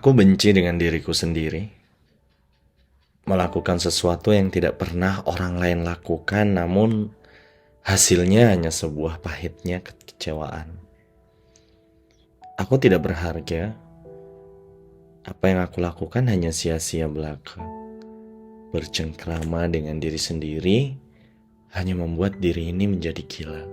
Aku benci dengan diriku sendiri, melakukan sesuatu yang tidak pernah orang lain lakukan, namun hasilnya hanya sebuah pahitnya kekecewaan. Aku tidak berharga, apa yang aku lakukan hanya sia-sia belaka. Bercengkrama dengan diri sendiri hanya membuat diri ini menjadi gila.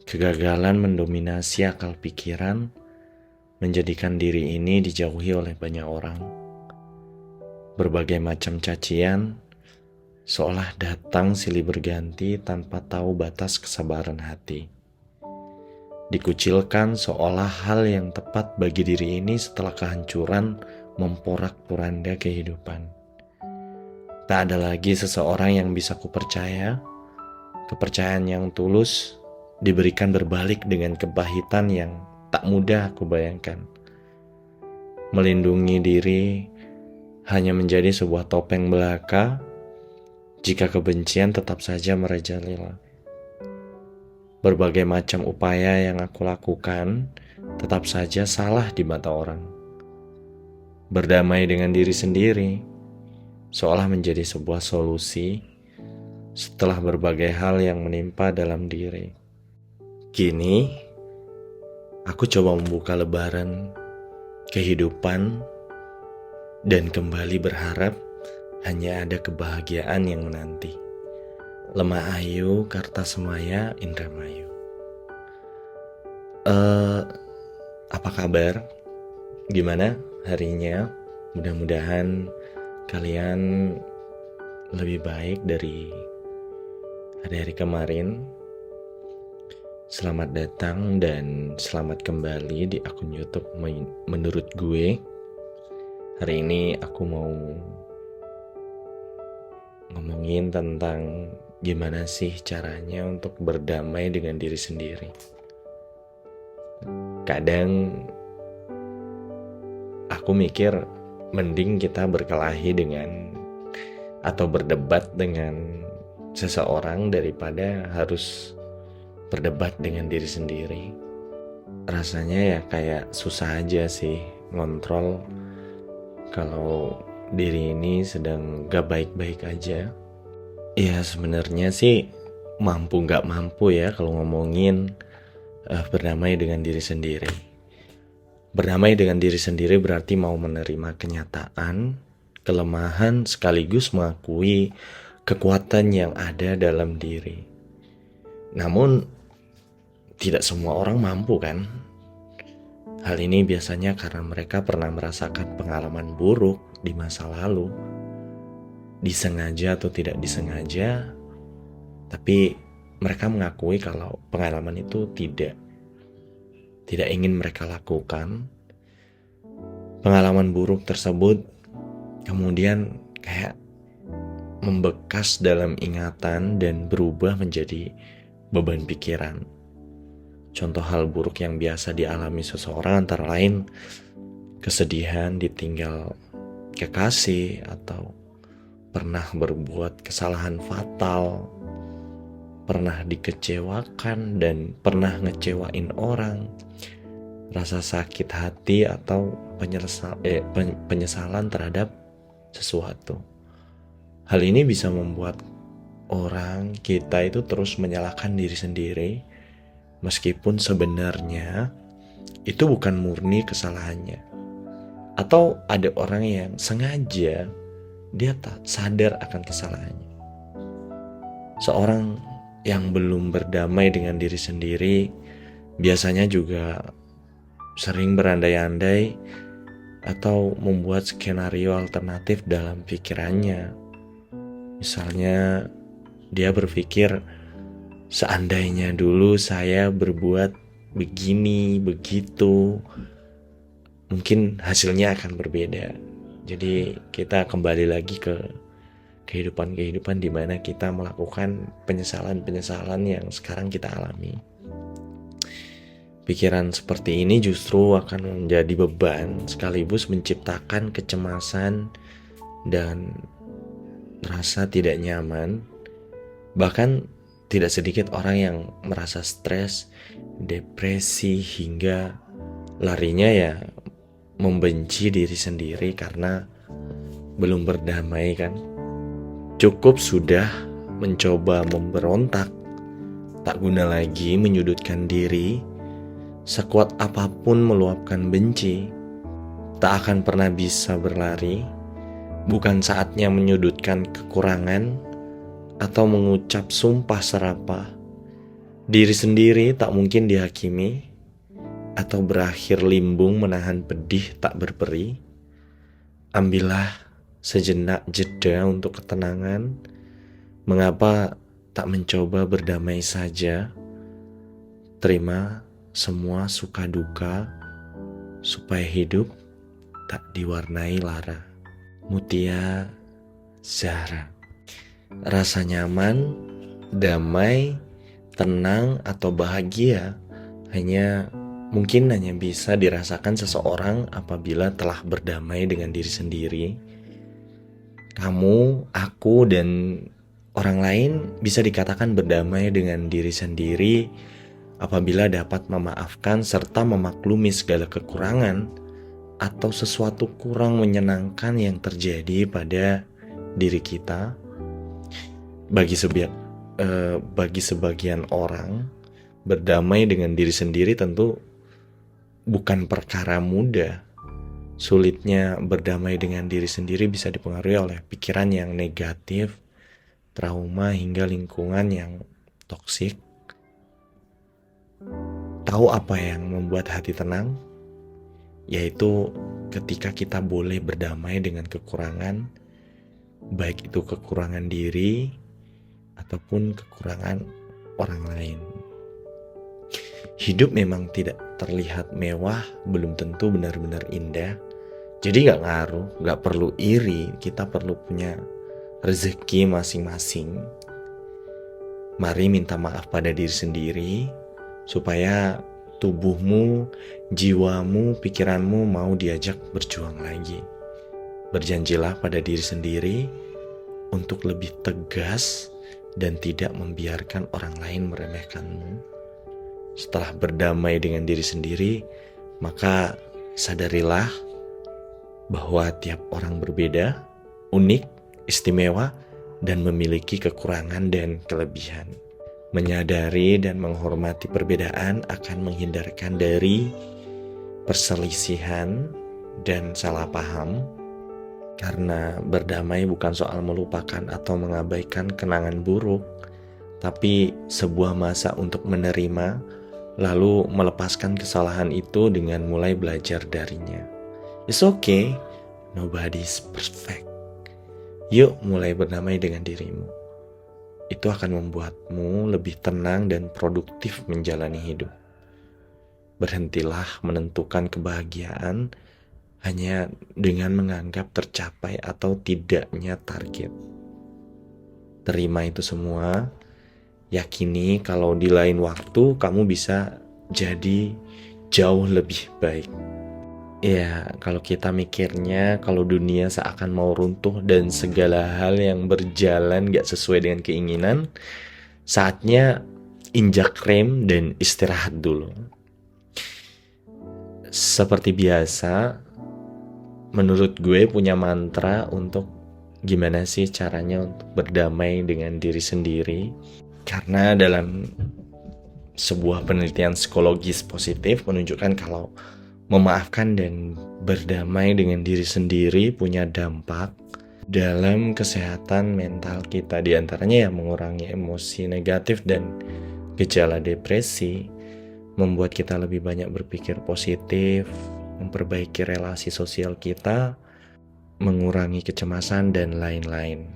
Kegagalan mendominasi akal pikiran, menjadikan diri ini dijauhi oleh banyak orang. Berbagai macam cacian seolah datang silih berganti tanpa tahu batas kesabaran hati. Dikucilkan seolah hal yang tepat bagi diri ini setelah kehancuran memporak-poranda kehidupan. Tak ada lagi seseorang yang bisa kupercaya. Kepercayaan yang tulus diberikan berbalik dengan kepahitan yang tak mudah aku bayangkan. Melindungi diri hanya menjadi sebuah topeng belaka jika kebencian tetap saja merajalela. Berbagai macam upaya yang aku lakukan tetap saja salah di mata orang. Berdamai dengan diri sendiri seolah menjadi sebuah solusi setelah berbagai hal yang menimpa dalam diri. Kini, aku coba membuka lembaran kehidupan dan kembali berharap hanya ada kebahagiaan yang menanti. Lemah Ayu, Kartasemaya, Indramayu. Apa kabar? Gimana harinya? Mudah-mudahan kalian lebih baik dari hari-hari kemarin. Selamat datang dan selamat kembali di akun YouTube Menurut Gue. Hari ini aku mau ngomongin tentang gimana sih caranya untuk berdamai dengan diri sendiri. Kadang aku mikir mending kita berkelahi dengan atau berdebat dengan seseorang daripada harus berdebat dengan diri sendiri. Rasanya ya kayak susah aja sih ngontrol kalau diri ini sedang gak baik-baik aja. Ya sebenarnya sih mampu gak mampu ya kalau ngomongin berdamai dengan diri sendiri. Berdamai dengan diri sendiri berarti mau menerima kenyataan, kelemahan sekaligus mengakui kekuatan yang ada dalam diri. Namun tidak semua orang mampu kan? Hal ini biasanya karena mereka pernah merasakan pengalaman buruk di masa lalu. Disengaja atau tidak disengaja, tapi mereka mengakui kalau pengalaman itu tidak ingin mereka lakukan. Pengalaman buruk tersebut kemudian kayak membekas dalam ingatan dan berubah menjadi beban pikiran. Contoh hal buruk yang biasa dialami seseorang antara lain kesedihan ditinggal kekasih, atau pernah berbuat kesalahan fatal, pernah dikecewakan dan pernah ngecewain orang, rasa sakit hati atau penyesalan terhadap sesuatu. Hal ini bisa membuat kita itu terus menyalahkan diri sendiri, meskipun sebenarnya itu bukan murni kesalahannya. Atau ada orang yang sengaja dia tak sadar akan kesalahannya. Seorang yang belum berdamai dengan diri sendiri biasanya juga sering berandai-andai atau membuat skenario alternatif dalam pikirannya. Misalnya dia berpikir, seandainya dulu saya berbuat begini, begitu, mungkin hasilnya akan berbeda. Jadi kita kembali lagi ke kehidupan di mana kita melakukan penyesalan-penyesalan yang sekarang kita alami. Pikiran seperti ini justru akan menjadi beban sekaligus menciptakan kecemasan dan rasa tidak nyaman. Bahkan tidak sedikit orang yang merasa stres, depresi, hingga larinya ya membenci diri sendiri karena belum berdamai kan. Cukup sudah mencoba memberontak, tak guna lagi menyudutkan diri, sekuat apapun meluapkan benci, tak akan pernah bisa berlari. Bukan saatnya menyudutkan kekurangan atau mengucap sumpah serapah. Diri sendiri tak mungkin dihakimi atau berakhir limbung menahan pedih tak berperi. Ambillah sejenak jeda untuk ketenangan. Mengapa tak mencoba berdamai saja? Terima semua suka duka supaya hidup tak diwarnai lara. Mutia Zahra. Rasa nyaman, damai, tenang atau bahagia mungkin hanya bisa dirasakan seseorang apabila telah berdamai dengan diri sendiri. Kamu, aku, dan orang lain bisa dikatakan berdamai dengan diri sendiri apabila dapat memaafkan serta memaklumi segala kekurangan atau sesuatu kurang menyenangkan yang terjadi pada diri kita. Bagi sebagian orang, berdamai dengan diri sendiri tentu bukan perkara mudah. Sulitnya berdamai dengan diri sendiri bisa dipengaruhi oleh pikiran yang negatif, trauma, hingga lingkungan yang toksik. Tahu apa yang membuat hati tenang? Yaitu ketika kita boleh berdamai dengan kekurangan, baik itu kekurangan diri ataupun kekurangan orang lain. Hidup memang tidak terlihat mewah, belum tentu benar-benar indah. Jadi gak ngaruh, gak perlu iri, kita perlu punya rezeki masing-masing. Mari minta maaf pada diri sendiri, supaya tubuhmu, jiwamu, pikiranmu mau diajak berjuang lagi. Berjanjilah pada diri sendiri untuk lebih tegas dan tidak membiarkan orang lain meremehkanmu. Setelah berdamai dengan diri sendiri, maka sadarilah bahwa tiap orang berbeda, unik, istimewa, dan memiliki kekurangan dan kelebihan. Menyadari dan menghormati perbedaan akan menghindarkan dari perselisihan dan salah paham, karena berdamai bukan soal melupakan atau mengabaikan kenangan buruk, tapi sebuah masa untuk menerima, lalu melepaskan kesalahan itu dengan mulai belajar darinya. It's okay, nobody's perfect. Yuk mulai berdamai dengan dirimu. Itu akan membuatmu lebih tenang dan produktif menjalani hidup. Berhentilah menentukan kebahagiaan hanya dengan menganggap tercapai atau tidaknya target. Terima itu semua. Yakini kalau di lain waktu kamu bisa jadi jauh lebih baik. Ya, kalau kita mikirnya kalau dunia seakan mau runtuh dan segala hal yang berjalan gak sesuai dengan keinginan, saatnya injak rem dan istirahat dulu. Seperti biasa, menurut gue punya mantra untuk gimana sih caranya untuk berdamai dengan diri sendiri. Karena dalam sebuah penelitian psikologis positif menunjukkan kalau memaafkan dan berdamai dengan diri sendiri punya dampak dalam kesehatan mental kita. Di antaranya mengurangi emosi negatif dan gejala depresi, membuat kita lebih banyak berpikir positif, memperbaiki relasi sosial kita, mengurangi kecemasan, dan lain-lain.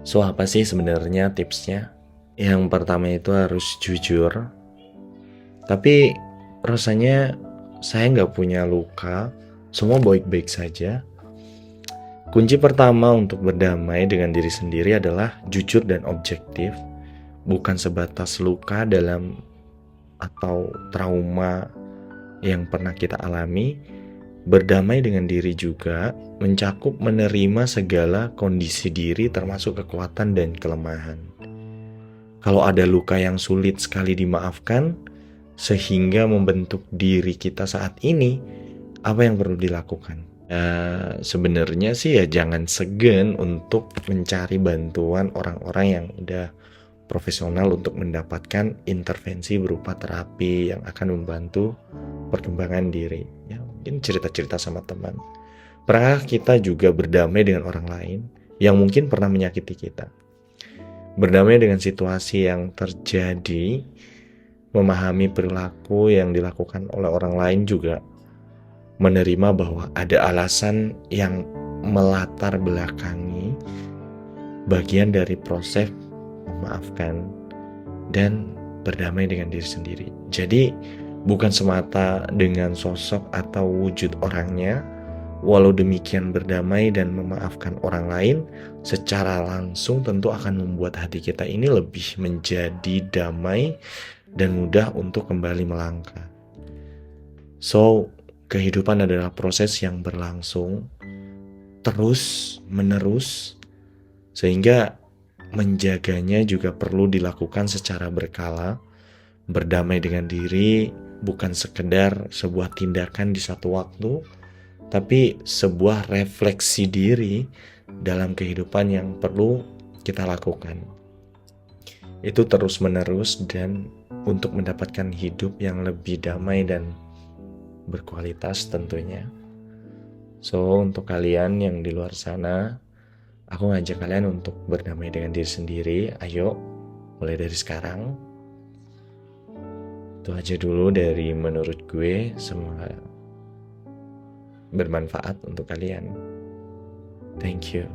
So, apa sih sebenarnya tipsnya? Yang pertama itu harus jujur. Tapi rasanya saya nggak punya luka, semua baik-baik saja. Kunci pertama untuk berdamai dengan diri sendiri adalah jujur dan objektif, bukan sebatas luka dalam atau trauma yang pernah kita alami. Berdamai dengan diri juga mencakup menerima segala kondisi diri termasuk kekuatan dan kelemahan. Kalau ada luka yang sulit sekali dimaafkan sehingga membentuk diri kita saat ini, apa yang perlu dilakukan? Sebenarnya sih ya jangan segan untuk mencari bantuan orang-orang yang udah profesional untuk mendapatkan intervensi berupa terapi yang akan membantu perkembangan diri. Ya, mungkin cerita-cerita sama teman. Pernah kita juga berdamai dengan orang lain yang mungkin pernah menyakiti kita? Berdamai dengan situasi yang terjadi, memahami perilaku yang dilakukan oleh orang lain juga, menerima bahwa ada alasan yang melatar belakangi bagian dari proses memaafkan dan berdamai dengan diri sendiri. Jadi bukan semata dengan sosok atau wujud orangnya, walau demikian berdamai dan memaafkan orang lain secara langsung tentu akan membuat hati kita ini lebih menjadi damai dan mudah untuk kembali melangkah. So, kehidupan adalah proses yang berlangsung terus menerus, sehingga menjaganya juga perlu dilakukan secara berkala. Berdamai dengan diri bukan sekedar sebuah tindakan di satu waktu, tapi sebuah refleksi diri dalam kehidupan yang perlu kita lakukan. Itu terus menerus dan untuk mendapatkan hidup yang lebih damai dan berkualitas tentunya. So, untuk kalian yang di luar sana, aku ngajak kalian untuk berdamai dengan diri sendiri. Ayo, mulai dari sekarang. Itu aja dulu dari menurut gue, semoga bermanfaat untuk kalian. Thank you.